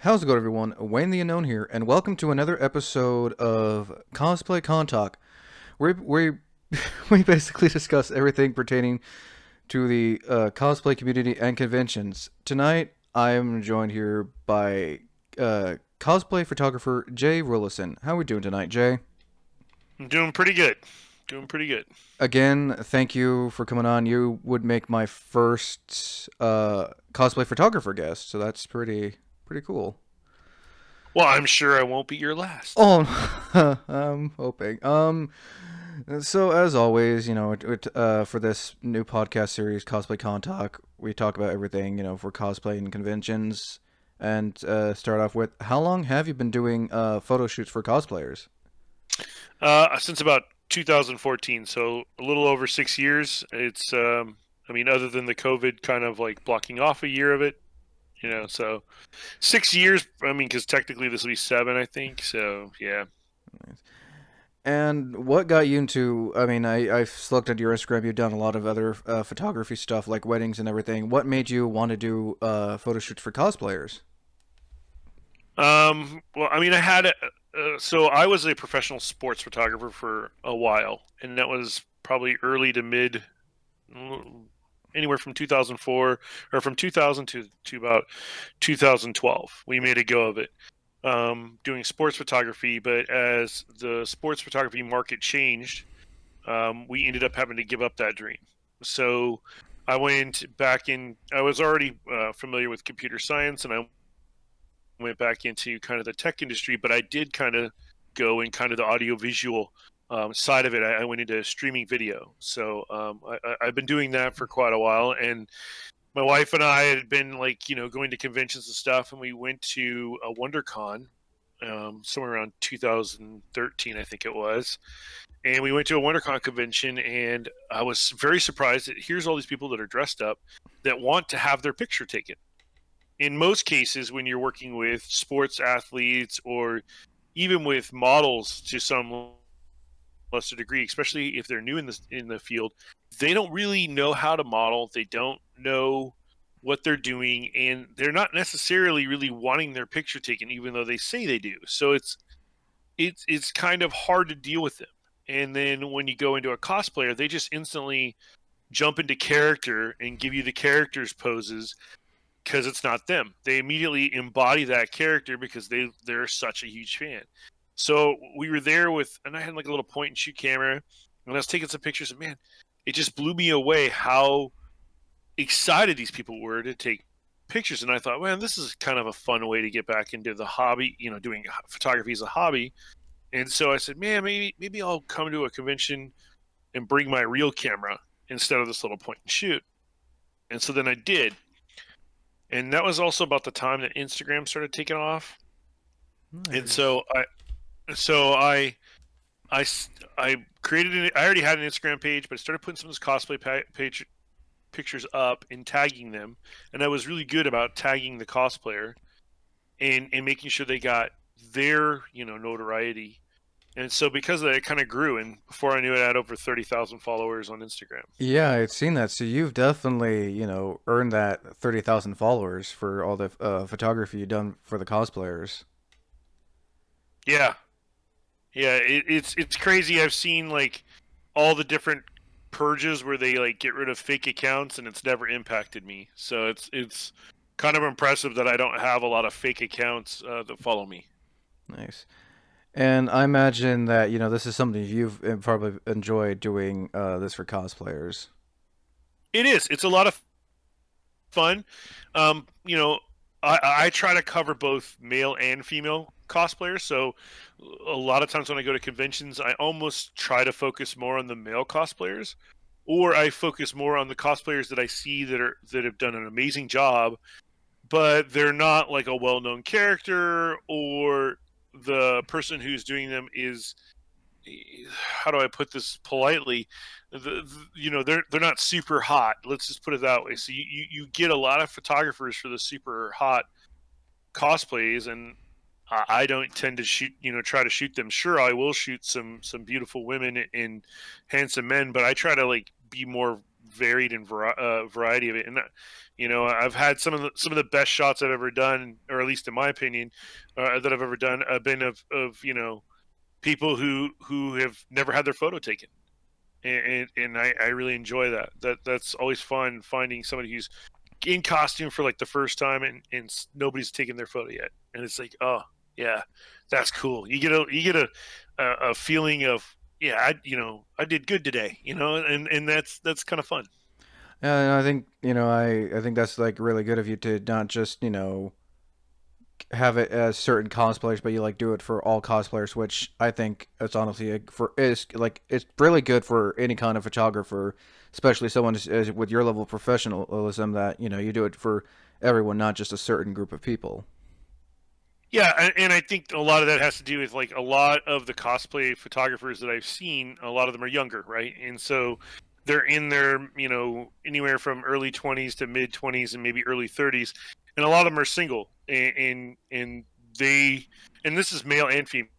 How's it going, everyone? Wayne the Unknown here, and welcome to another episode of Cosplay Con Talk, where we basically discuss everything pertaining to the cosplay community and conventions. Tonight, I am joined here by cosplay photographer J Rulison. How are we doing tonight, Jay? I'm doing pretty good. Doing pretty good. Again, thank you for coming on. You would make my first cosplay photographer guest, so that's pretty cool. Well, I'm sure I won't be your last. Oh, I'm hoping. So as always, for this new podcast series, Cosplay Con Talk, we talk about everything, for cosplay and conventions, and start off with, how long have you been doing photo shoots for cosplayers? Since about 2014, so a little over 6 years. I mean, other than the COVID kind of like blocking off a year of it, so 6 years. I mean, because technically this will be seven, I think. So yeah. And what got you into? I mean, I've looked at your Instagram. You've done a lot of other photography stuff, like weddings and everything. What made you want to do photo shoots for cosplayers? Well, I mean, so I was a professional sports photographer for a while, and that was probably early to mid anywhere from 2004 or from 2000 to about 2012. We made a go of it, doing sports photography. But as the sports photography market changed, we ended up having to give up that dream. So I went back in. I was already familiar with computer science, and I went back into kind of the tech industry. But I did kind of go in kind of the audio visual side of it. I went into streaming video. So I've been doing that for quite a while, and my wife and I had been like, going to conventions and stuff, and we went to a WonderCon somewhere around 2013, I think it was. And we went to a WonderCon convention, and I was very surprised that here's all these people that are dressed up that want to have their picture taken. In most cases, when you're working with sports athletes or even with models to some lesser degree, especially if they're new in the field, they don't really know how to model. They don't know what they're doing, and they're not necessarily really wanting their picture taken, even though they say they do. So it's kind of hard to deal with them. And then when you go into a cosplayer, they just instantly jump into character and give you the character's poses because it's not them. They immediately embody that character because they're such a huge fan. So we were there and I had like a little point and shoot camera, and I was taking some pictures, and man, it just blew me away how excited these people were to take pictures. And I thought, man, this is kind of a fun way to get back into the hobby, doing photography as a hobby. And so I said, man, maybe I'll come to a convention and bring my real camera instead of this little point and shoot. And so then I did. And that was also about the time that Instagram started taking off. And Nice. so I created it. I already had an Instagram page, but I started putting some of this cosplay page pictures up and tagging them. And I was really good about tagging the cosplayer and making sure they got their notoriety. And so because of that, it kind of grew. And before I knew it, I had over 30,000 followers on Instagram. Yeah, I've seen that. So you've definitely, earned that 30,000 followers for all the photography you've done for the cosplayers. Yeah, yeah, it's crazy. I've seen like all the different purges where they like get rid of fake accounts, and it's never impacted me. So it's kind of impressive that I don't have a lot of fake accounts that follow me. Nice. And I imagine that, this is something you've probably enjoyed doing this for cosplayers. It is. It's a lot of fun. Um, you know, I try to cover both male and female cosplayers. So a lot of times when I go to conventions, I almost try to focus more on the male cosplayers, or I focus more on the cosplayers that I see that have done an amazing job, but they're not like a well-known character, or the person who's doing them is, how do I put this politely? They're not super hot. Let's just put it that way. So you get a lot of photographers for the super hot cosplays, and I don't tend to shoot. Try to shoot them. Sure, I will shoot some beautiful women and handsome men, but I try to like be more varied and variety of it. And I've had some of the best shots I've ever done, or at least in my opinion, that I've ever done, have been of people who have never had their photo taken, and I really enjoy that. That's always fun, finding somebody who's in costume for like the first time, and nobody's taken their photo yet, and it's like, oh yeah, that's cool. You get a feeling of, yeah, I did good today, and that's kind of fun. Yeah, and I think I think that's like really good of you to not just have it as certain cosplayers, but you like do it for all cosplayers, which I think it's honestly it's really good for any kind of photographer, especially someone with your level of professionalism, that you do it for everyone, not just a certain group of people. Yeah, and I think a lot of that has to do with, like, a lot of the cosplay photographers that I've seen. A lot of them are younger, right? And so they're in their, anywhere from early 20s to mid 20s and maybe early 30s, and a lot of them are single, and they, and this is male and female,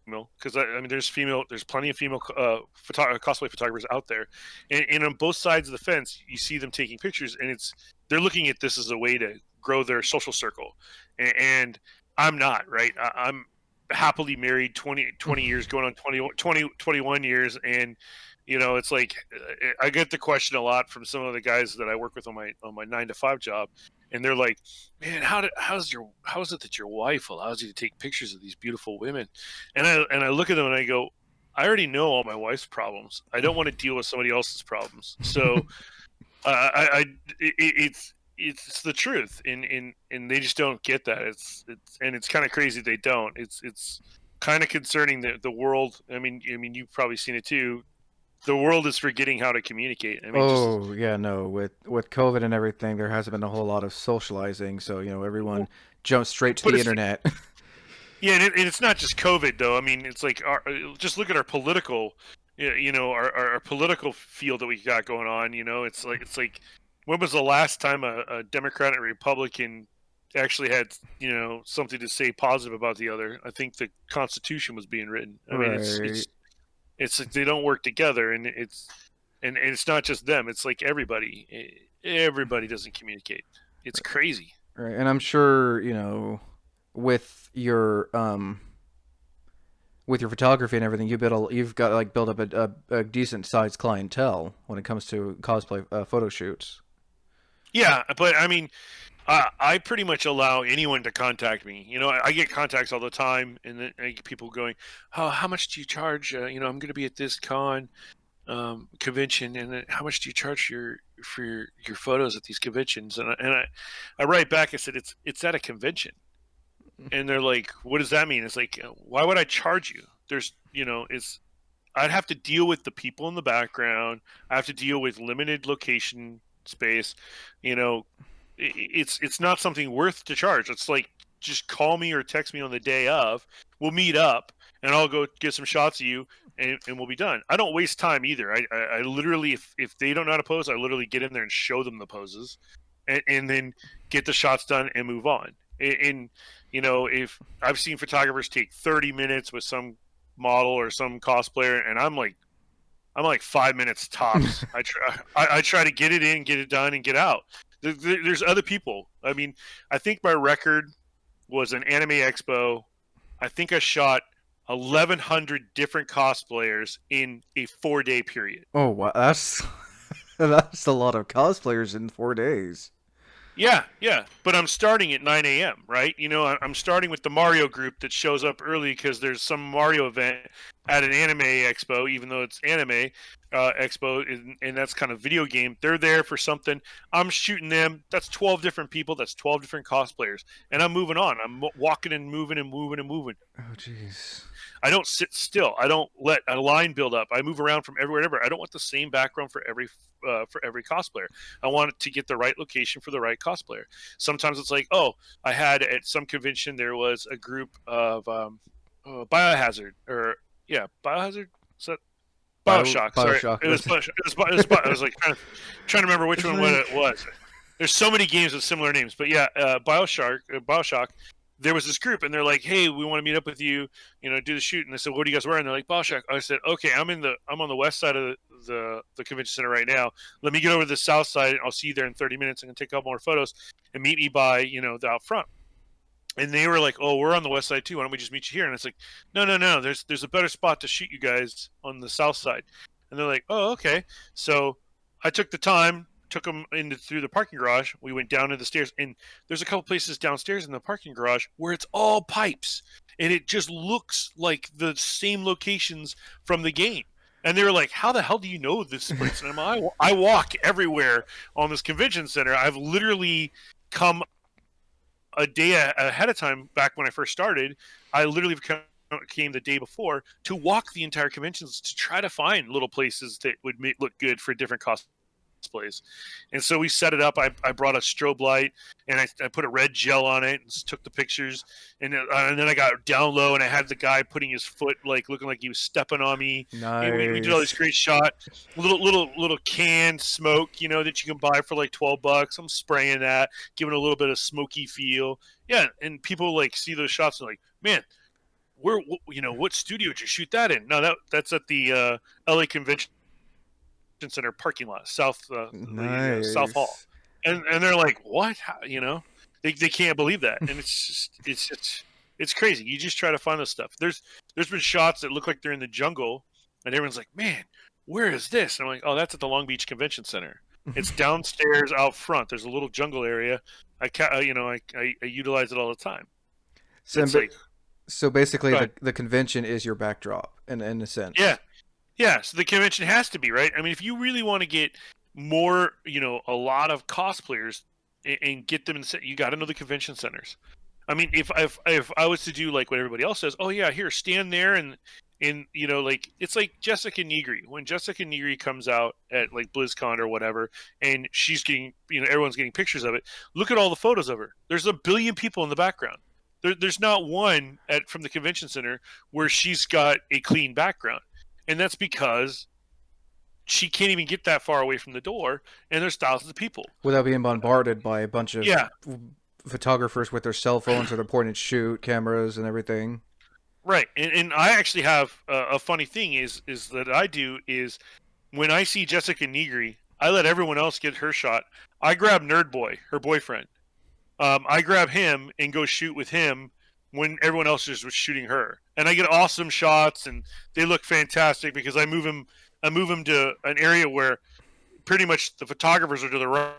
because I mean, there's plenty of female cosplay photographers out there, and on both sides of the fence, you see them taking pictures, and they're looking at this as a way to grow their social circle, and I'm not, right. I'm happily married 20 years, going on 21 years, and it's like, I get the question a lot from some of the guys that I work with on my 9 to 5 job, and they're like, "Man, how is it that your wife allows you to take pictures of these beautiful women?" And I look at them and I go, "I already know all my wife's problems. I don't want to deal with somebody else's problems." So it's the truth, and they just don't get that. It's kind of crazy they don't. It's kind of concerning that the world. I mean, you've probably seen it too. The world is forgetting how to communicate. I mean, just Oh yeah, no, with COVID and everything, there hasn't been a whole lot of socializing, so everyone jumps straight to but the it's internet. yeah, and it's not just COVID though. I mean, it's like just look at our political, our political field that we got going on. It's like when was the last time a Democrat and a Republican actually had something to say positive about the other? I think the Constitution was being written. I mean, it's Right. it's it's like they don't work together, and it's not just them. It's like everybody. Everybody doesn't communicate. It's crazy. Right. And I'm sure, with your photography and everything, you've got like built up a decent sized clientele when it comes to cosplay photo shoots. Yeah, but I mean, I pretty much allow anyone to contact me. I get contacts all the time, and then I get people going, "Oh, how much do you charge? I'm going to be at this convention, and then how much do you charge for your photos at these conventions?" And I write back. I said, "It's at a convention," and they're like, "What does that mean?" It's like, "Why would I charge you? It's I'd have to deal with the people in the background. I have to deal with limited location space. You know, it's not something worth to charge. It's like, just call me or text me on the day of. We'll meet up, and I'll go get some shots of you, and we'll be done. I don't waste time either. I literally, if they don't know how to pose, I literally get in there and show them the poses, and then get the shots done and move on. And if I've seen photographers take 30 minutes with some model or some cosplayer, and I'm like 5 minutes tops. I try to get it in, get it done, and get out. There's other people. I mean, I think my record was an anime expo. I think I shot 1,100 different cosplayers in a 4-day period. Oh, wow, that's that's a lot of cosplayers in 4 days. Yeah, yeah, but I'm starting at 9 a.m., right? I'm starting with the Mario group that shows up early because there's some Mario event at an anime expo, even though it's anime expo, and that's kind of video game. They're there for something. I'm shooting them. That's 12 different people. That's 12 different cosplayers, and I'm moving on. I'm walking and moving and moving and moving. Oh, jeez. I don't sit still. I don't let a line build up. I move around from everywhere to everywhere. I don't want the same background for every cosplayer. I want it to get the right location for the right cosplayer. Sometimes it's like, oh, I had at some convention there was a group of Biohazard, or yeah, Biohazard. Is that Bioshock? Sorry, Bioshock. it was Bioshock. I was like trying to remember which It's one like it was. There's so many games with similar names, but yeah, Bioshock. there was this group, and they're like, "Hey, we want to meet up with you, do the shoot." And I said, "What are you guys wearing?" They're like, "Boshak." I said, "Okay, I'm on the west side of the convention center right now. Let me get over to the south side. I'll see you there in 30 minutes. I'm gonna take a couple more photos and meet me by the out front." And they were like, "Oh, we're on the west side too. Why don't we just meet you here?" And it's like, "No, no, no. There's a better spot to shoot you guys on the south side." And they're like, "Oh, okay." So I took the time, took them through the parking garage. We went down to the stairs, and there's a couple places downstairs in the parking garage where it's all pipes, and it just looks like the same locations from the game. And they were like, "How the hell do you know this place?" And I walk everywhere on this convention center. I've literally come a day ahead of time. Back when I first started, I literally came the day before to walk the entire conventions to try to find little places that would look good for different cosplays. And so we set it up. I brought a strobe light, and I put a red gel on it and took the pictures. And then I got down low, and I had the guy putting his foot like looking like he was stepping on me. And we did all these great shots. Little canned smoke, that you can buy for like $12. I'm spraying that, giving a little bit of smoky feel. Yeah, and people like see those shots and like, man, what studio did you shoot that in? No, that's at the LA Convention Center parking lot, south South Hall. And they're like, "What?" They can't believe that. And it's crazy. You just try to find this stuff. There's been shots that look like they're in the jungle, and everyone's like, "Man, where is this?" And I'm like, "Oh, that's at the Long Beach Convention Center. It's downstairs out front. There's a little jungle area. I utilize it all the time." So basically, the convention is your backdrop, in a sense. Yeah. So the convention has to be, right. I mean, if you really want to get more, a lot of cosplayers and get them in, you got to know the convention centers. I mean, if I was to do like what everybody else says, "Oh yeah, here, stand there," and like it's like Jessica Negri. When Jessica Negri comes out at like BlizzCon or whatever, and she's getting, everyone's getting pictures of it. Look at all the photos of her. There's a billion people in the background. There's not one from the convention center where she's got a clean background. And that's because she can't even get that far away from the door, and there's thousands of people. Without being bombarded by a bunch of photographers with their cell phones or their point and shoot cameras and everything. Right. And I actually have a funny thing is that I do is when I see Jessica Negri, I let everyone else get her shot. I grab Nerd Boy, her boyfriend. I grab him and go shoot with him when everyone else is shooting her, and I get awesome shots, and they look fantastic because I move him to an area where pretty much the photographers are to the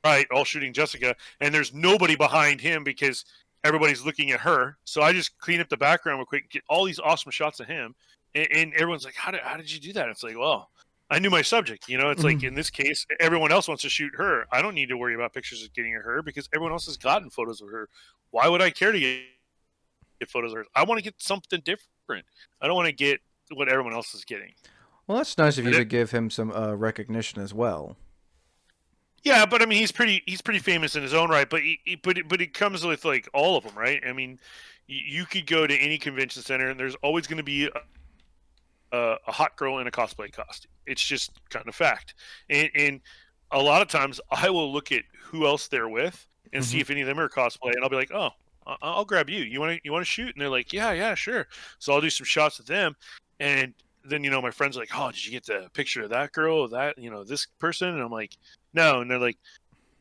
right, all shooting Jessica, and there's nobody behind him because everybody's looking at her. So I just clean up the background real quick, get all these awesome shots of him, and everyone's like, how did you do that? It's like, well, I knew my subject. It's like in this case, everyone else wants to shoot her. I don't need to worry about pictures of getting her because everyone else has gotten photos of her. Why would I care to get photos of her? I want to get something different. I don't want to get what everyone else is getting. Well, that's nice of you to give him some recognition as well. Yeah, but I mean, he's pretty famous in his own right. But it comes with like all of them, right? I mean, you could go to any convention center, and there's always going to be a hot girl in a cosplay costume. It's just kind of fact. And a lot of times, I will look at who else they're with and see if any of them are cosplay, and I'll be like, "Oh, I'll grab you. You want to shoot?" And they're like, "Yeah, sure." So I'll do some shots with them, and then my friends are like, "Oh, did you get the picture of that girl, that this person?" And I'm like, "No." And they're like,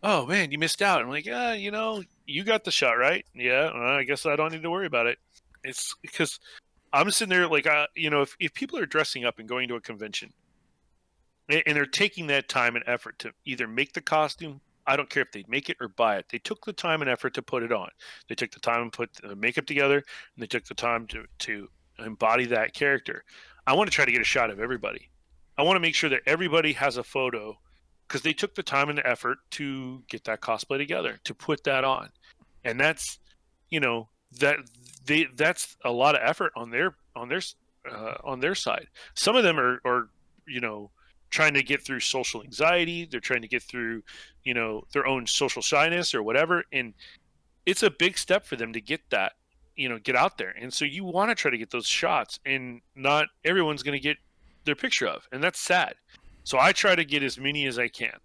"Oh man, you missed out." And I'm like, "Yeah, you got the shot, right?" "Yeah, I guess I don't need to worry about it." It's because I'm sitting there like, if people are dressing up and going to a convention, and they're taking that time and effort to either make the costume. I don't care if they make it or buy it. They took the time and effort to put it on. They took the time and put the makeup together, and they took the time to embody that character. I want to try to get a shot of everybody. I want to make sure that everybody has a photo because they took the time and the effort to get that cosplay together, to put that on. And that's, that's a lot of effort on their side. Some of them are trying to get through social anxiety. They're trying to get through, their own social shyness or whatever. And it's a big step for them to get that, get out there. And so you want to try to get those shots, and not everyone's going to get their picture of, and that's sad. So I try to get as many as I can.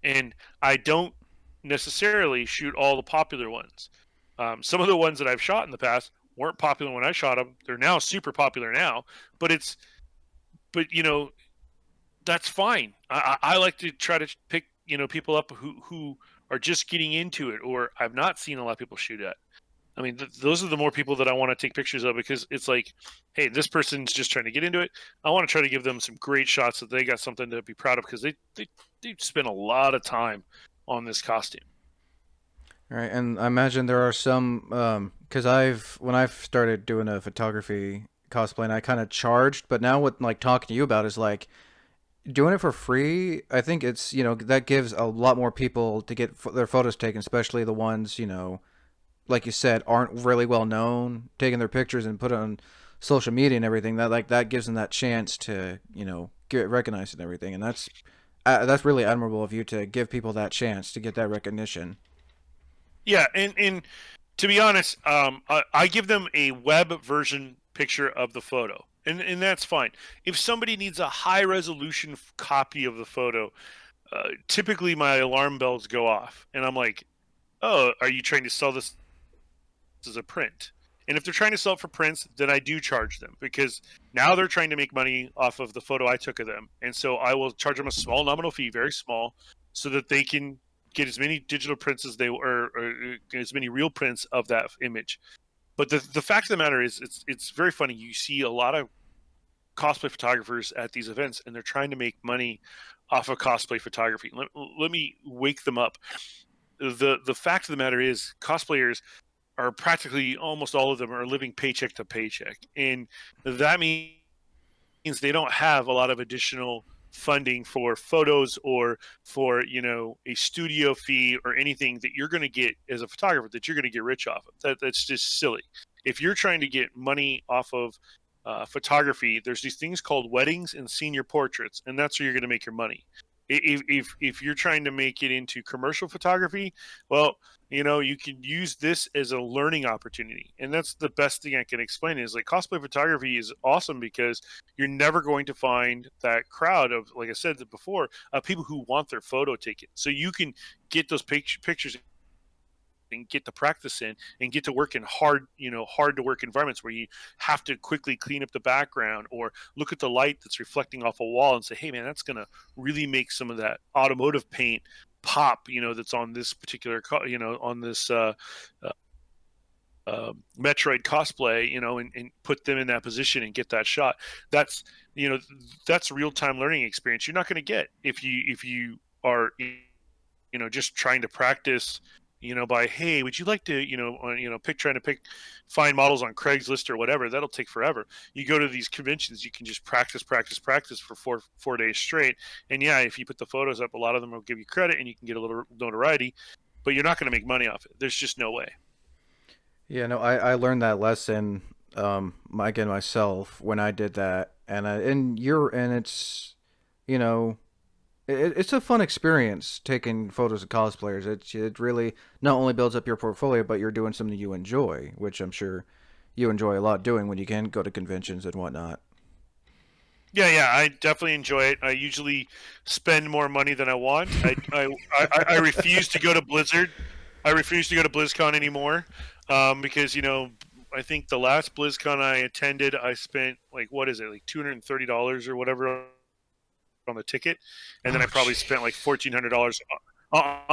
And I don't necessarily shoot all the popular ones. Some of the ones that I've shot in the past weren't popular when I shot them. They're now super popular now, but but that's fine. I like to try to pick people up who are just getting into it, or I've not seen a lot of people shoot at. I mean, those are the more people that I want to take pictures of, because it's like, hey, this person's just trying to get into it. I want to try to give them some great shots that they got something to be proud of, because they spend a lot of time on this costume. All right, and I imagine there are some because when I've started doing a photography cosplay, and I kind of charged, but now what like talking to you about is like doing it for free. I think it's that gives a lot more people to get their photos taken, especially the ones like you said aren't really well known, taking their pictures and put it on social media and everything. That gives them that chance to get recognized and everything, and that's really admirable of you to give people that chance to get that recognition. Yeah, and to be honest, I give them a web version picture of the photo, and that's fine. If somebody needs a high resolution copy of the photo, typically my alarm bells go off, and I'm like, "Oh, are you trying to sell this as a print?" And if they're trying to sell it for prints, then I do charge them, because now they're trying to make money off of the photo I took of them, and so I will charge them a small nominal fee, very small, so that they can get as many digital prints as or as many real prints of that image. But the fact of the matter is, it's very funny. You see a lot of cosplay photographers at these events, and they're trying to make money off of cosplay photography. Let me wake them up. The fact of the matter is, cosplayers are practically, almost all of them are living paycheck to paycheck, and that means they don't have a lot of additional funding for photos, or for a studio fee, or anything that you're going to get as a photographer that you're going to get rich off of. That's just silly. If you're trying to get money off of photography, there's these things called weddings and senior portraits, and that's where you're going to make your money. If you're trying to make it into commercial photography, well, you can use this as a learning opportunity, and that's the best thing I can explain. Is like, cosplay photography is awesome because you're never going to find that crowd of, like I said before, people who want their photo taken. So you can get those pictures and get the practice in, and get to work in hard to work environments where you have to quickly clean up the background, or look at the light that's reflecting off a wall and say, hey man, that's going to really make some of that automotive paint pop, that's on this particular on this Metroid cosplay, and put them in that position and get that shot. That's you know that's real time learning experience you're not going to get if you are just trying to practice, by, hey, would you like to, trying to find models on Craigslist or whatever. That'll take forever. You go to these conventions, you can just practice for four days straight. And yeah, if you put the photos up, a lot of them will give you credit and you can get a little notoriety, but you're not going to make money off it. There's just no way. Yeah, no, I learned that lesson again myself when I did that, and it's you know it's a fun experience taking photos of cosplayers. It really not only builds up your portfolio, but you're doing something you enjoy, which I'm sure you enjoy a lot doing when you can go to conventions and whatnot. Yeah, I definitely enjoy it. I usually spend more money than I want. I refuse to go to Blizzard. I refuse to go to BlizzCon anymore, because I think the last BlizzCon I attended, I spent, like, what is it, like $230 or whatever on the ticket, and then I Oh, probably spent like jeez. $1,400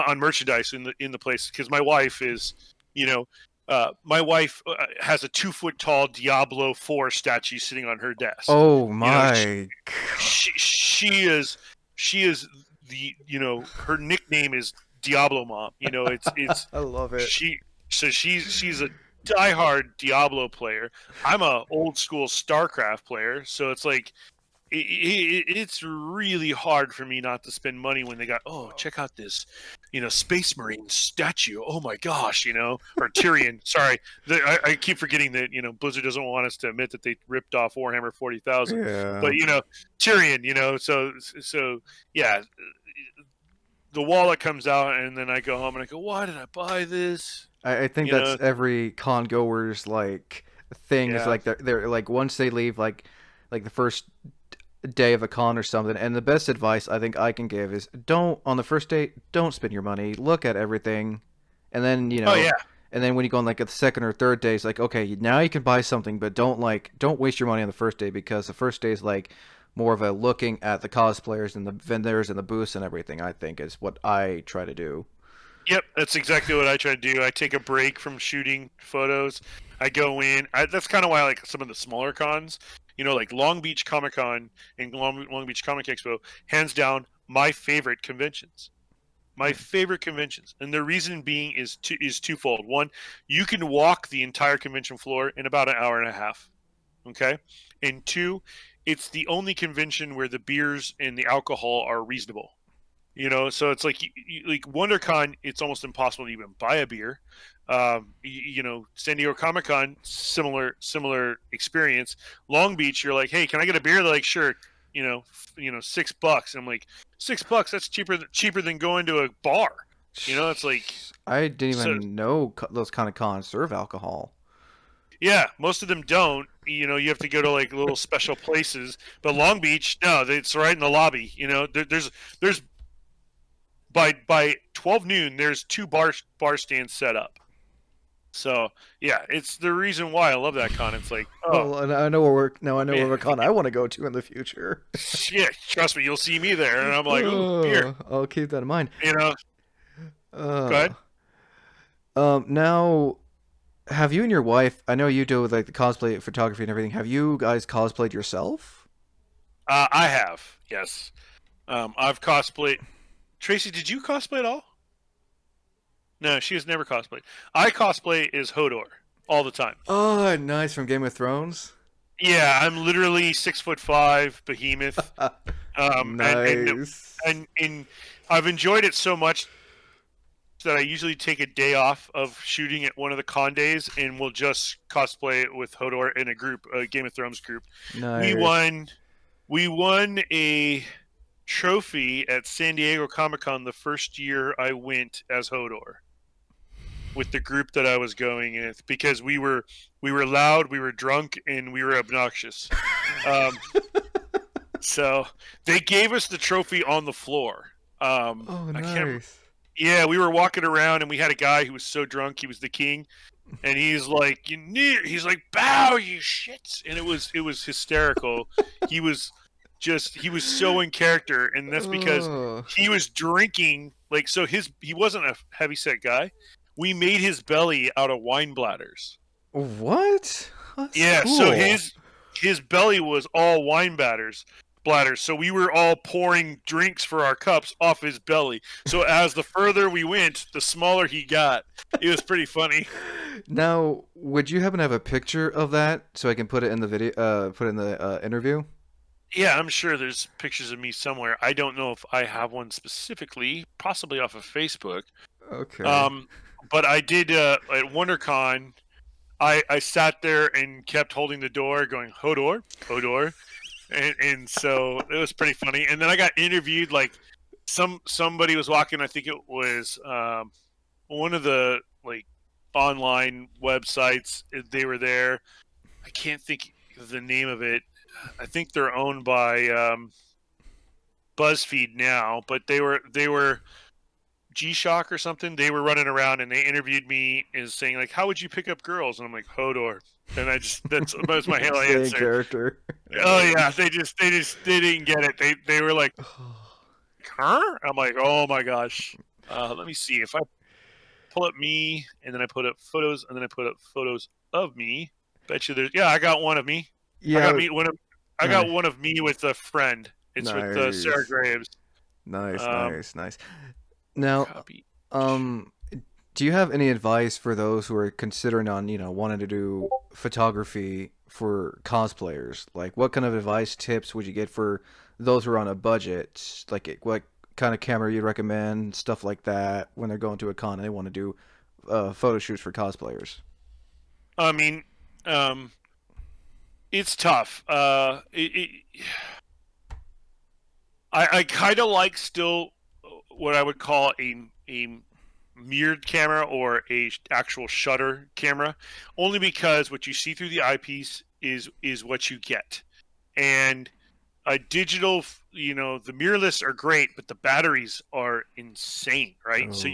on merchandise in the place, because my wife is, you know, my wife has a 2 foot tall Diablo 4 statue sitting on her desk. Oh You know, my. she is the her nickname is Diablo Mom. It's I love it. she so she's a diehard Diablo player. I'm a old school StarCraft player, so it's like it's really hard for me not to spend money when they got, oh, check out this Space Marine statue, oh my gosh, or Tyrion. Sorry, I keep forgetting that Blizzard doesn't want us to admit that they ripped off Warhammer 40,000, but Yeah. Tyrion, so yeah, the wallet comes out, and then I go home and I go, why did I buy this? I think you know that's every con goer's like thing is yeah. like they're like once they leave like the first day of a con or something. And the best advice I think I can give is don't on the first day don't spend your money. Look at everything, and then Oh yeah. And then when you go on like the second or third day, it's like, okay, now you can buy something, but don't waste your money on the first day, because the first day is like more of a looking at the cosplayers and the vendors and the booths and everything. I think is what I try to do. Yep, that's exactly what I try to do. I take a break from shooting photos. I go in. That's kind of why I like some of the smaller cons. Like Long Beach Comic Con and Long Beach Comic Expo, hands down, my favorite conventions. My favorite conventions, and the reason being is twofold. One, you can walk the entire convention floor in about an hour and a half. Okay, and two, it's the only convention where the beers and the alcohol are reasonable. So it's like like WonderCon, it's almost impossible to even buy a beer. San Diego Comic Con, similar experience. Long Beach, you're like, hey, can I get a beer? They're like, sure. $6. I'm like, $6. That's cheaper than going to a bar. It's like, I didn't so even know those kind of cons serve alcohol. yeah, most of them don't. You have to go to like little special places. But Long Beach, no, it's right in the lobby. There's by 12 noon, there's two bar stands set up. So yeah, it's the reason why I love that con. It's like, oh Well, and I know where we're now. I know man, where con I want to go to in the future. shit, trust me, you'll see me there. And I'm like, ooh, beer. I'll keep that in mind. You know, Go Uh, ahead. now, have you and your wife? I know you do like the cosplay photography and everything. Have you guys cosplayed yourself? I have, yes. I've cosplayed. Tracy, did you cosplay at all? No, she has never cosplayed. I cosplay as Hodor all the time. Oh, nice, from Game of Thrones. Yeah, I'm literally 6'5" behemoth. Um, and and Nice. and I've enjoyed it so much that I usually take a day off of shooting at one of the con days, and we'll just cosplay it with Hodor in a group, a Game of Thrones group. We Nice. won, we won a trophy at San Diego Comic Con the first year I went as Hodor with the group that I was going with, because we were loud, we were drunk, and we were obnoxious. Um, so they gave us the trophy on the floor. Oh, I can't. nice. Yeah, we were walking around and we had a guy who was so drunk he was the king, and he's like, he's like, bow, you shits, and it was hysterical. He was he was so in character, and that's because Oh, he was drinking like, so he wasn't a heavy set guy. We made his belly out of wine bladders. what? That's Yeah, so cool. his belly was all wine bladders. So we were all pouring drinks for our cups off his belly. So as the further we went, the smaller he got. It was pretty funny. Now, would you happen to have a picture of that so I can put it in the video? Put it in the interview. Yeah, I'm sure there's pictures of me somewhere. I don't know if I have one specifically, possibly off of Facebook. Okay. Um, but I did at WonderCon. I sat there and kept holding the door, going Hodor, Hodor, and so it was pretty funny. And then I got interviewed, like somebody was walking. I think it was one of the like online websites. They were there. I can't think of the name of it. I think they're owned by BuzzFeed now, but they were G-Shock or something. They were running around and they interviewed me as saying like, "How would you pick up girls?" And I'm like, "Hodor." And I just that's my hell Stay in answer. character. Oh yeah, they didn't get it. They were like, "Huh?" I'm like, "Oh my gosh." Let me see if I pull up me and then I put up photos and then I put up photos of me. Bet you there's, yeah, I got one of me. I got Yeah. me one of I got Nice. one of me with a friend. It's with Sarah Nice. Graves. Nice. Um, Nice. Nice. Now, copy. um, do you have any advice for those who are considering on, wanting to do photography for cosplayers? Like, what kind of advice, tips would you get for those who are on a budget? Like, what kind of camera you'd recommend, stuff like that, when they're going to a con and they want to do photo shoots for cosplayers? I mean, um, it's tough. I kind of like still what I would call a mirrored camera or a actual shutter camera, only because what you see through the eyepiece is what you get, and a digital, the mirrorless are great, but the batteries are insane, right? So Oh,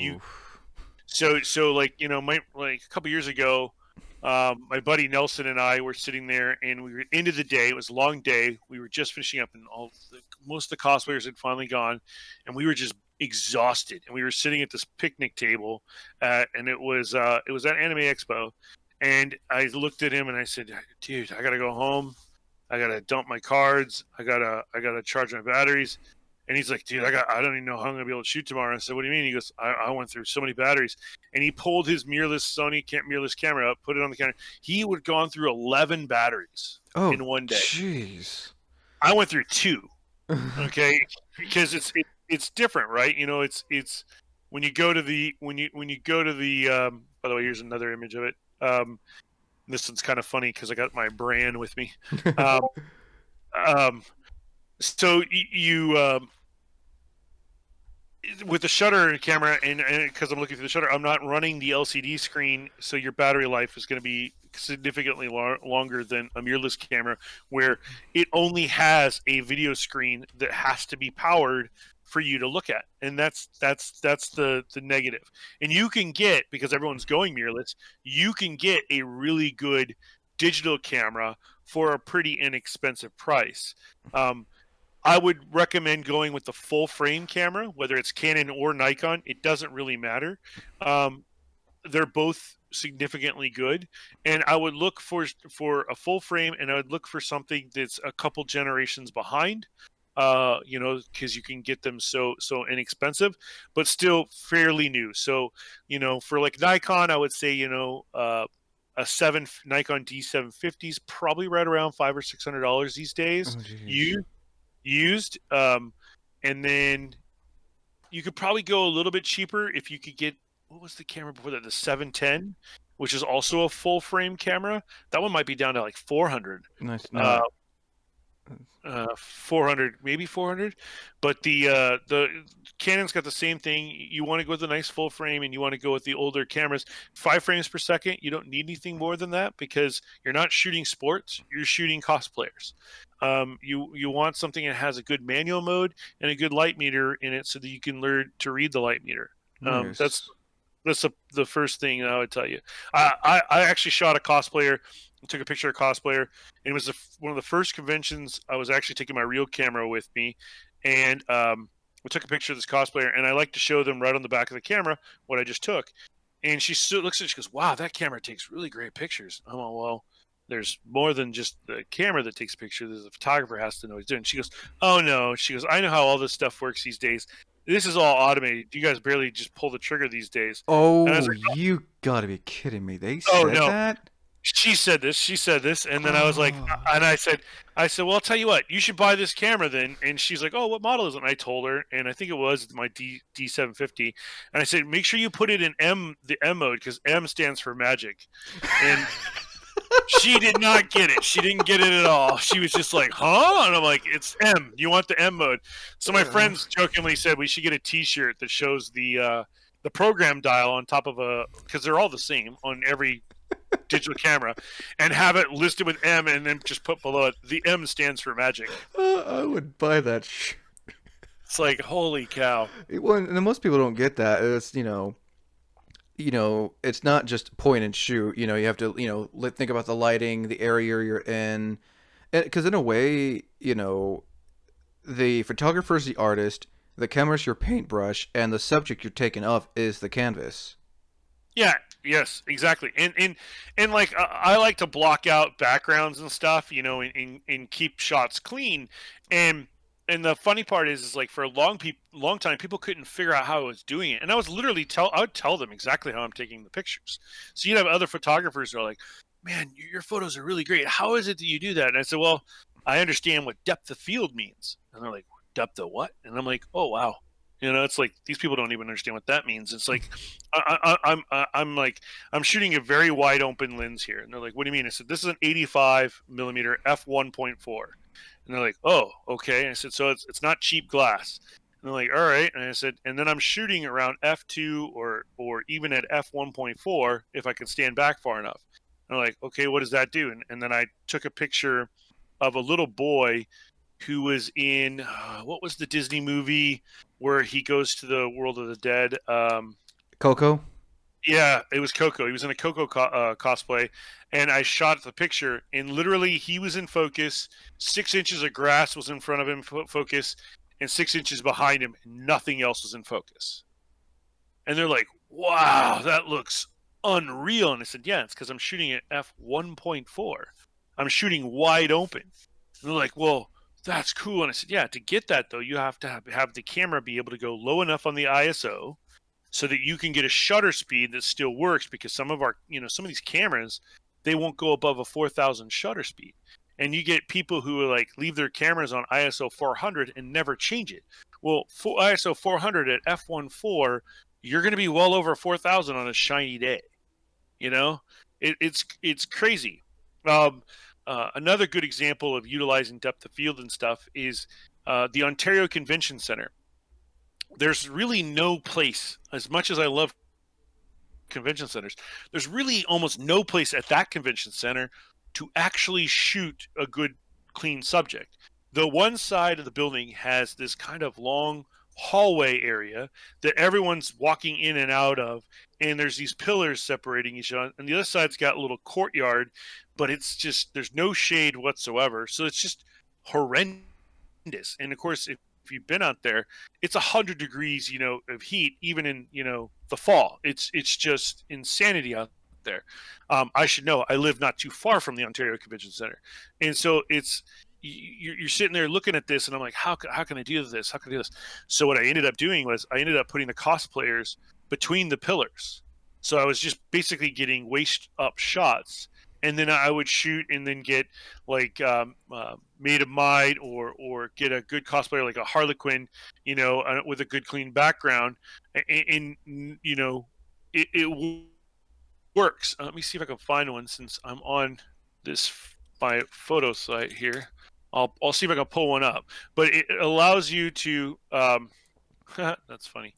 So like like a couple years ago, my buddy Nelson and I were sitting there, and we were end of the day. It was a long day. We were just finishing up, and most of the cosplayers had finally gone, and we were just exhausted. And we were sitting at this picnic table, and it was at Anime Expo, and I looked at him and I said, "Dude, I gotta go home. I gotta dump my cards. I gotta charge my batteries." And he's like, "Dude, I don't even know how I'm gonna be able to shoot tomorrow." I said, "What do you mean?" He goes, I went through so many batteries." And he pulled his mirrorless camera up, put it on the counter. He would have gone through 11 batteries Oh, in one day. jeez. I went through 2. Okay, because it's different, right? It's when you go to the when you go to the. By the way, here's another image of it. This one's kind of funny because I got my brand with me. Um, um, so you with the shutter camera, and because I'm looking through the shutter, I'm not running the LCD screen, so your battery life is going to be significantly longer than a mirrorless camera, where it only has a video screen that has to be powered for you to look at, and that's the negative. And you can get, because everyone's going mirrorless, you can get a really good digital camera for a pretty inexpensive price. I would recommend going with the full frame camera, whether it's Canon or Nikon. It doesn't really matter. Um, they're both significantly good, and I would look for a full frame, and I would look for something that's a couple generations behind. Because you can get them so inexpensive, but still fairly new. So, for like Nikon, I would say a seven Nikon D750 is probably right around $500 or $600 these days. Oh, jeez. You used. And then you could probably go a little bit cheaper if you could get, what was the camera before that? The 710, which is also a full frame camera. That one might be down to like 400. Nice. Uh, No. 400, maybe 400. But the Canon's got the same thing. You want to go with a nice full frame, and you want to go with the older cameras. 5 frames per second. You don't need anything more than that, because you're not shooting sports. You're shooting cosplayers. You want something that has a good manual mode and a good light meter in it, so that you can learn to read the light meter. That's Nice. the first thing I would tell you. I actually shot a cosplayer, took a picture of a cosplayer, and it was one of the first conventions I was actually taking my real camera with me, and we took a picture of this cosplayer, and I like to show them right on the back of the camera what I just took. And she looks at it, she goes, "Wow, that camera takes really great pictures." I'm like, "Well, there's more than just the camera that takes pictures. The photographer has to know what he's doing." She goes, "Oh no," she goes, "I know how all this stuff works these days. This is all automated. You guys barely just pull the trigger these days." And I was Oh, like, you gotta be kidding me. They "Oh said no." that? She said this, and then I was like, Oh. and I said, "Well, I'll tell you what, you should buy this camera then." And she's like, "Oh, what model is it?" And I told her, and I think it was my D750. And I said, "Make sure you put it in the M mode, because M stands for magic." And she did not get it. She didn't get it at all. She was just like, "Huh?" And I'm like, "It's M. You want the M mode." So my friends jokingly said we should get a T-shirt that shows the program dial on top of because they're all the same on every digital camera, and have it listed with M, and then just put below it, the M stands for magic. I would buy that. It's like, holy cow. Well, and most people don't get that. It's it's not just point and shoot. You have to think about the lighting, the area you're in, because in a way, the photographer is the artist, the camera's your paintbrush, and the subject you're taking of is the canvas. Yeah, yes, exactly. And like I like to block out backgrounds and stuff, and keep shots clean. And the funny part is like, for a long time, people couldn't figure out how I was doing it, and I was literally I would tell them exactly how I'm taking the pictures. So you'd have other photographers who are like, "Man, your photos are really great. How is it that you do that?" And I said, "Well, I understand what depth of field means." And they're like, "Depth of what?" And I'm like, "Oh wow." It's like these people don't even understand what that means. It's like I'm like, I'm shooting a very wide open lens here, and they're like, "What do you mean?" I said, "This is an 85 millimeter f1.4." And they're like, "Oh, okay." And I said, "So it's not cheap glass." And they're like, "All right." And I said, "And then I'm shooting around f2 or even at f1.4 if I can stand back far enough." And they're like, "Okay, what does that do?" And then I took a picture of a little boy who was in what was the Disney movie where he goes to the world of the dead? Coco. Yeah, it was Coco. He was in a Coco cosplay, and I shot the picture, and literally he was in focus. 6 inches of grass was in front of him, focus, and 6 inches behind him, nothing else was in focus. And they're like, "Wow, that looks unreal." And I said, "Yeah, it's because I'm shooting at f1.4. I'm shooting wide open." And they're like, "Well, that's cool." And I said, "Yeah, to get that though, you have to have the camera be able to go low enough on the ISO so that you can get a shutter speed that still works, because some of our, some of these cameras, they won't go above a 4,000 shutter speed. And you get people who like leave their cameras on ISO 400 and never change it. Well, for ISO 400 at f1.4, you're going to be well over 4,000 on a shiny day. You know, it's crazy. Um, Another good example of utilizing depth of field and stuff is the Ontario Convention Center. There's really no place, as much as I love convention centers, there's really almost no place at that convention center to actually shoot a good, clean subject. The one side of the building has this kind of long hallway area that everyone's walking in and out of, and there's these pillars separating each other, and the other side's got a little courtyard, but it's just, there's no shade whatsoever, so it's just horrendous. And of course, if you've been out there, it's 100 degrees, of heat, even in, the fall. It's just insanity out there. I should know. I live not too far from the Ontario Convention Center, and so you're sitting there looking at this, and I'm like, how can I do this? How can I do this? So what I ended up doing was I ended up putting the cosplayers between the pillars. So I was just basically getting waist up shots, and then I would shoot and then get like Maid of Might, or get a good cosplayer like a Harlequin, with a good clean background, and it works. Let me see if I can find one since I'm on this my photo site here. I'll see if I can pull one up, but it allows you to. That's funny.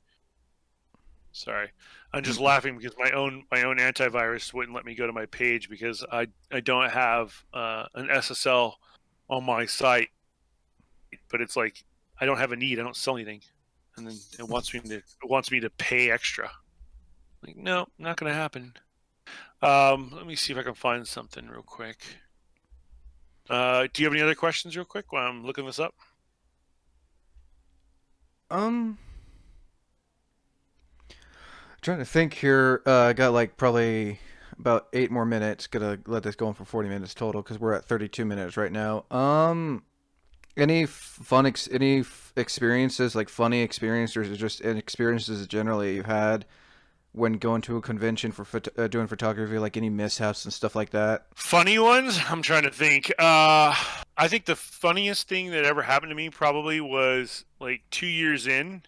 Sorry, I'm just laughing because my own antivirus wouldn't let me go to my page because I don't have an SSL on my site, but it's like I don't have a need. I don't sell anything, and then it wants me to pay extra. Like, no, not gonna happen. Let me see if I can find something real quick. Do you have any other questions, real quick, while I'm looking this up? Um, Trying to think here. I got like probably about 8 more minutes. Gonna let this go on for 40 minutes total because we're at 32 minutes right now. Any experiences, like funny experiences, or just experiences generally you've had when going to a convention for doing photography, like any mishaps and stuff like that? Funny ones? I'm trying to think. I think the funniest thing that ever happened to me probably was like 2 years in.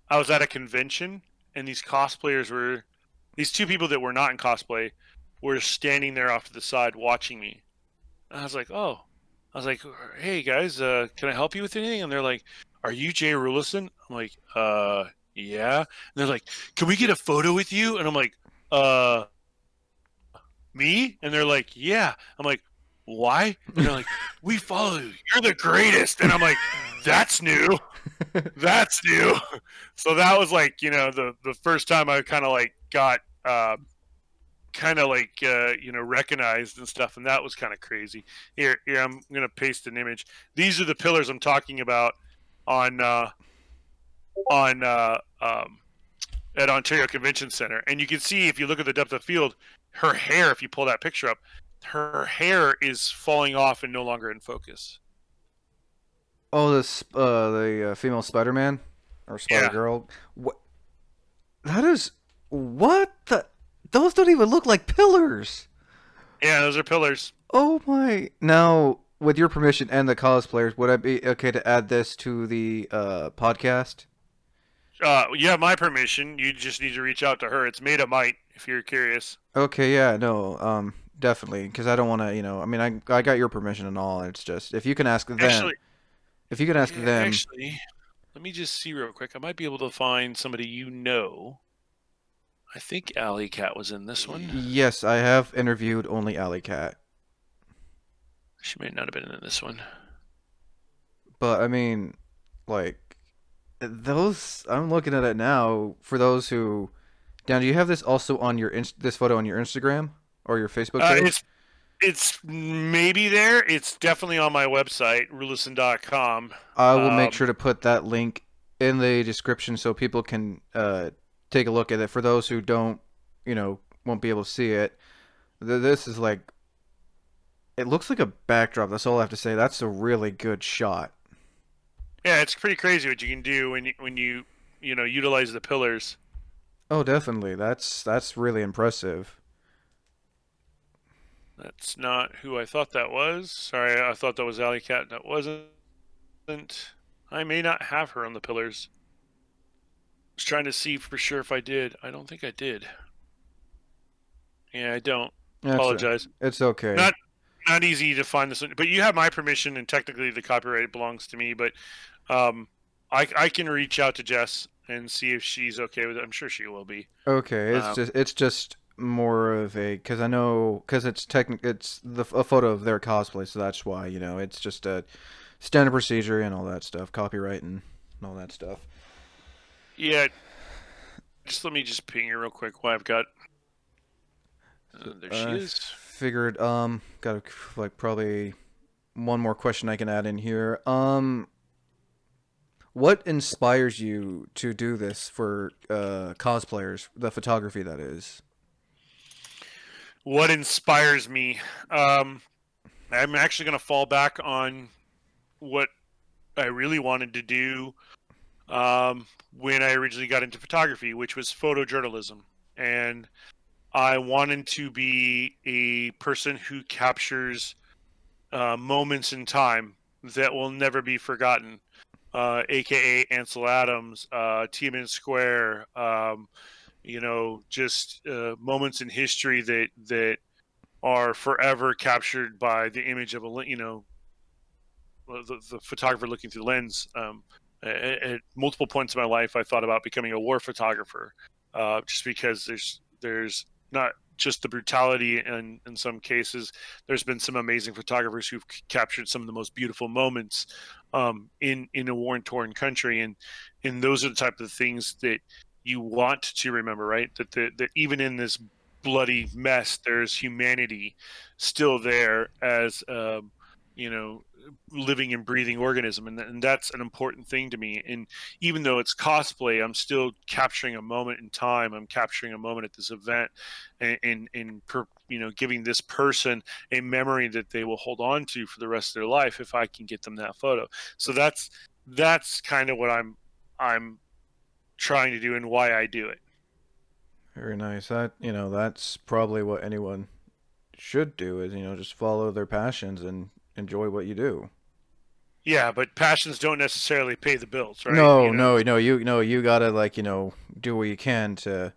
I was at a convention, and these two people that were not in cosplay were standing there off to the side watching me. And I was like, oh. I was like, hey guys, can I help you with anything? And they're like, are you J Rulison? I'm like, yeah. And they're like, can we get a photo with you? And I'm like, uh, me? And they're like, yeah. I'm like, why? And they're like, we follow you. You're the greatest. And I'm like, that's new. That's new. So that was like, the first time I kind of like got recognized and stuff, and that was kind of crazy. Here, I'm gonna paste an image. These are the pillars I'm talking about on on at Ontario Convention Center, and you can see if you look at the depth of field, her hair. If you pull that picture up, her hair is falling off and no longer in focus. Oh, this the female Spider-Man or Yeah, Spider-Girl. What? That is what the. Those don't even look like pillars. yeah, those are pillars. Oh my! Now, with your permission and the cosplayers, would I be okay to add this to the podcast? You have my permission. You just need to reach out to her. It's Made of Might if you're curious. Okay, yeah, no, definitely, because I don't want to, I mean, I got your permission and all. It's just if you can ask them, Actually, if you can ask yeah, them. actually, let me just see real quick. I might be able to find somebody you know. I think Alley Cat was in this one. Yes, I have interviewed only Alley Cat, She may not have been in this one. but I mean, like those. I'm looking at it now. For those who Now, do you have this also on your this photo on your Instagram or your Facebook Uh, page? it's it's maybe there. It's definitely on my website, Rulison.com. I will make Um, sure to put that link in the description so people can take a look at it. For those who don't, won't be able to see it, this is like it looks like a backdrop. That's all I have to say. That's a really good shot. yeah, it's pretty crazy what you can do when you utilize the pillars. Oh, definitely. That's really impressive. That's not who I thought that was. Sorry, I thought that was Alley Cat. That wasn't. I may not have her on the pillars. I was trying to see for sure if I did. I don't think I did. Yeah, I don't. That's Apologize. it's okay. Not not easy to find this one, but you have my permission, and technically the copyright belongs to me. But um, I can reach out to Jess and see if she's okay with it. I'm sure she will be. Okay, Um, it's just more of a because I know because it's a photo of their cosplay, so that's why it's just a standard procedure and all that stuff, copyright and all that stuff. yeah, just let me just ping her real quick. While I've got there she I is. figured got like probably one more question I can add in here. What inspires you to do this for cosplayers, the photography that is? What inspires me? Um, I'm actually going to fall back on what I really wanted to do when I originally got into photography, which was photojournalism. And I wanted to be a person who captures moments in time that will never be forgotten, aka Ansel Adams, Tiananmen Square, just moments in history that are forever captured by the image of the photographer looking through the lens. At multiple points in my life, I thought about becoming a war photographer, just because there's not just the brutality in some cases. There's been some amazing photographers who've captured some of the most beautiful moments in a war torn country, and those are the type of things that you want to remember, right? That even in this bloody mess, there's humanity still there as you know living and breathing organism, and that's an important thing to me. And even though it's cosplay, I'm still capturing a moment in time. I'm capturing a moment at this event, and giving this person a memory that they will hold on to for the rest of their life if I can get them that photo. So that's kind of what I'm trying to do and why I do it. Very nice. That's probably what anyone should do is just follow their passions and enjoy what you do. Yeah, but passions don't necessarily pay the bills, right? No, no, no. You gotta like do what you can to,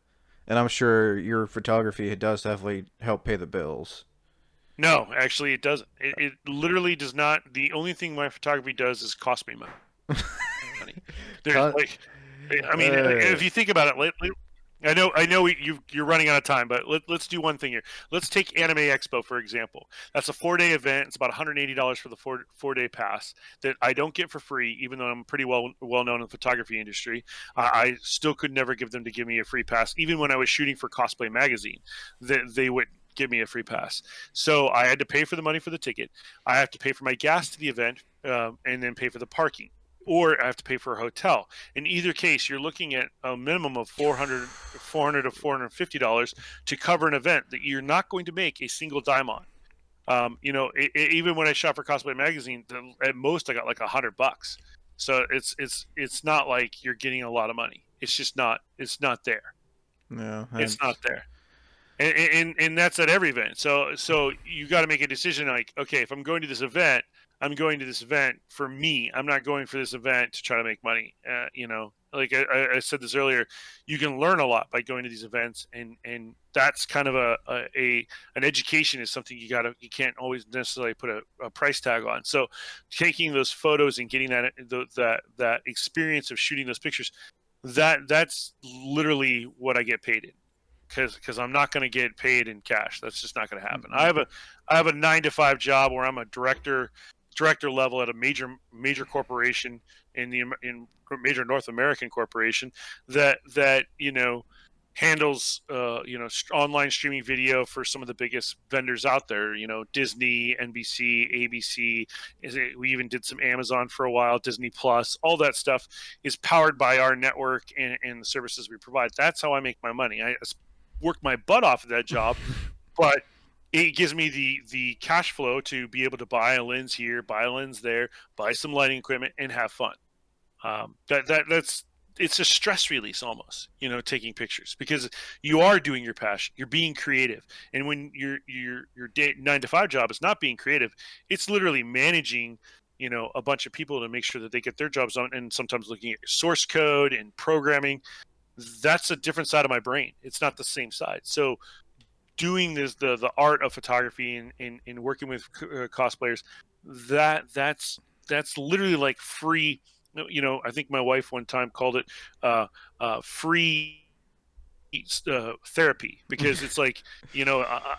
and I'm sure your photography does definitely help pay the bills. No, actually, it doesn't. It literally does not. The only thing my photography does is cost me money. There's Co- like, I mean, uh, if you think about it, I know you're running out of time, but let's do one thing here. Let's take Anime Expo for example. That's a 4 day event. It's about $180 for the four day pass that I don't get for free, even though I'm pretty well known in the photography industry. I still could never give them to give me a free pass, even when I was shooting for Cosplay Magazine. That they would give me a free pass. So I had to pay for the money for the ticket. I have to pay for my gas to the event, and then pay for the parking, or I have to pay for a hotel. In either case, you're looking at a minimum of 400 to $450 to cover an event that you're not going to make a single dime on. Even when I shot for Cosplay Magazine, at most I got like $100. So it's not like you're getting a lot of money. It's just not. It's not there. yeah, It's not that's there. And that's at every event. So you got to make a decision like, okay, if I'm going to this event, I'm going to this event for me. I'm not going for this event to try to make money. Like I said this earlier, you can learn a lot by going to these events, and that's kind of an education is something you can't always necessarily put a price tag on. So taking those photos and getting that experience of shooting those pictures, that's literally what I get paid in, because I'm not going to get paid in cash. That's just not going to happen. I have a 9 to 5 job where I'm a director level at a major corporation in major North American corporation that handles online streaming video for some of the biggest vendors out there. Disney, NBC, ABC. We even did some Amazon for a while, Disney Plus. All that stuff is powered by our network and the services we provide. That's how I make my money. I work my butt off of that job, but it gives me the cash flow to be able to buy a lens here, buy a lens there, buy some lighting equipment, and have fun. That's it's a stress release almost, taking pictures, because you are doing your passion, you're being creative. And when your day 9 to 5 job is not being creative, it's literally managing a bunch of people to make sure that they get their jobs done, and sometimes looking at your source code and programming. That's a different side of my brain. It's not the same side. So doing this, the art of photography, and working with cosplayers, that's literally like free. I think my wife one time called it free therapy, because it's like,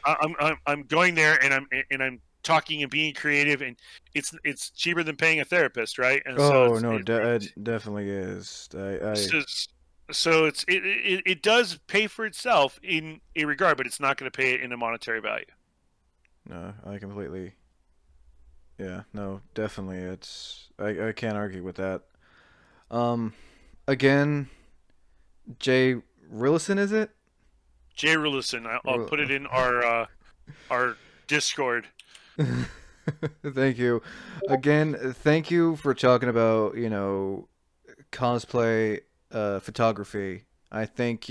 I'm going there, and I'm talking and being creative, and it's cheaper than paying a therapist, right? And so Oh no, it definitely is. it's just, so it does pay for itself in a regard, but it's not going to pay it in a monetary value. No, I completely. Yeah, no, definitely. I can't argue with that. Um, again, J Rulison, is it? J Rulison, I'll put it in our Discord. Thank you. Again, thank you for talking about, cosplay photography. I think,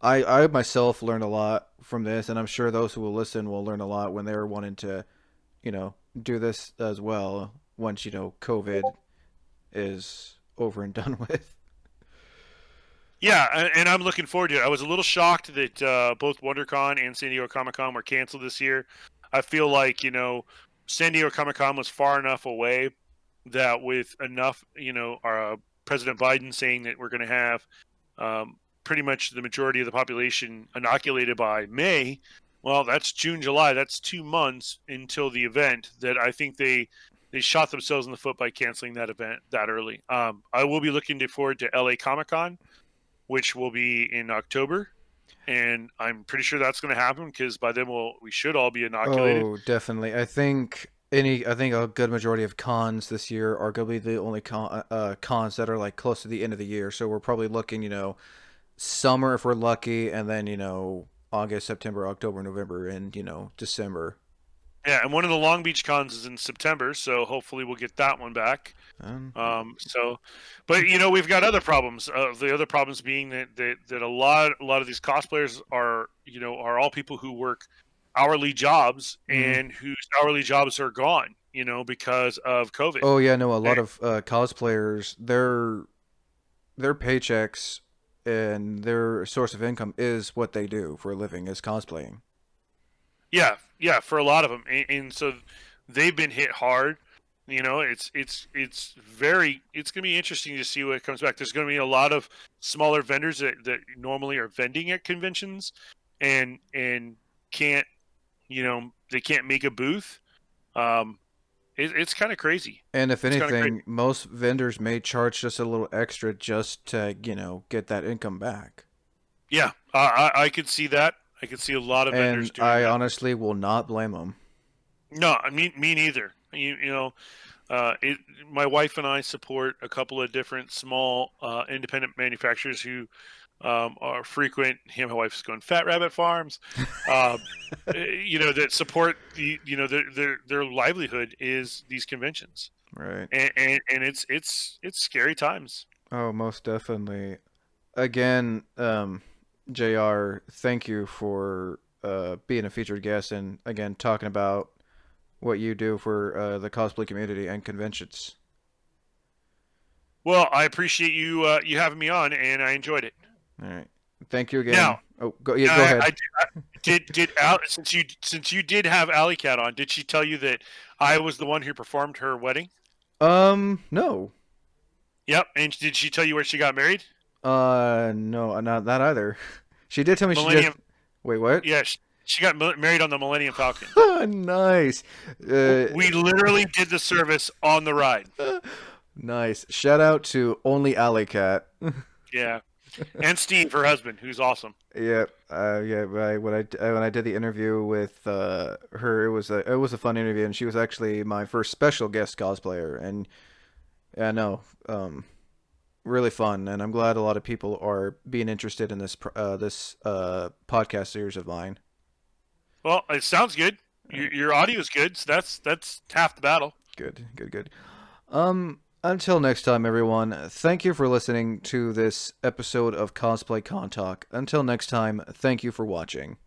I myself learned a lot from this, and I'm sure those who will listen will learn a lot when they're wanting to, do this as well once, COVID is over and done with. Yeah, and I'm looking forward to it. I was a little shocked that both WonderCon and San Diego Comic Con were canceled this year. I feel like, San Diego Comic Con was far enough away that with enough, our President Biden saying that we're going to have pretty much the majority of the population inoculated by May. Well, that's June, July. That's 2 months until the event. That I think they shot themselves in the foot by canceling that event that early. I will be looking forward to LA Comic Con, which will be in October, and I'm pretty sure that's going to happen, because by then we should all be inoculated. Oh, definitely. I think a good majority of cons this year are going to be the only cons that are like close to the end of the year. So we're probably looking, summer if we're lucky, and then, August, September, October, November, and, December. Yeah, and one of the Long Beach cons is in September, so hopefully we'll get that one back. Um, So, but we've got other problems. The other problems being that a lot of these cosplayers are all people who work hourly jobs, mhm. and whose hourly jobs are gone, because of COVID. Oh yeah, no, a And lot of cosplayers, their paychecks and their source of income is what they do for a living is cosplaying. yeah, yeah, for a lot of them, and so they've been hit hard. It's going to be interesting to see what comes back. There's going to be a lot of smaller vendors that normally are vending at conventions, and can't they can't make a booth. Um, it's kind of crazy. And if It's kind of crazy. anything, most vendors may charge just a little extra just to, get that income back. Yeah, I could see that. I could see a lot of vendors And doing I that. honestly will not blame them. No, I mean, me neither. It, my wife and I support a couple of different small independent manufacturers who are frequent. My wife's going Fat Rabbit Farms. Um, that support their livelihood is these conventions, Right. and it's scary times. Oh, most definitely. Again, JR, thank you for being a featured guest and again talking about what you do for the cosplay community and conventions. Well, I appreciate you having me on, and I enjoyed it. All right. Thank you Now, again. Oh, go yeah, go I, ahead. I did Al, since you did have Alley Cat on, did she tell you that I was the one who performed her wedding? No. Yep. And did she tell you where she got married? No, not that either. She did tell me she just. Millennium. Wait, what? Yeah, she got married on the Millennium Falcon. Nice. Uh, We literally did the service on the ride. nice. Shout out to only Alley Cat. Yeah. And Steve, her husband, who's awesome. Yeah, yeah. When I did the interview with her, it was a fun interview, and she was actually my first special guest cosplayer, and yeah, no, really fun, and I'm glad a lot of people are being interested in this podcast series of mine. Well, it sounds good. Your audio is good, so that's half the battle. Good, good, good. Until next time, everyone. Thank you for listening to this episode of Cosplay Con Talk. Until next time, thank you for watching.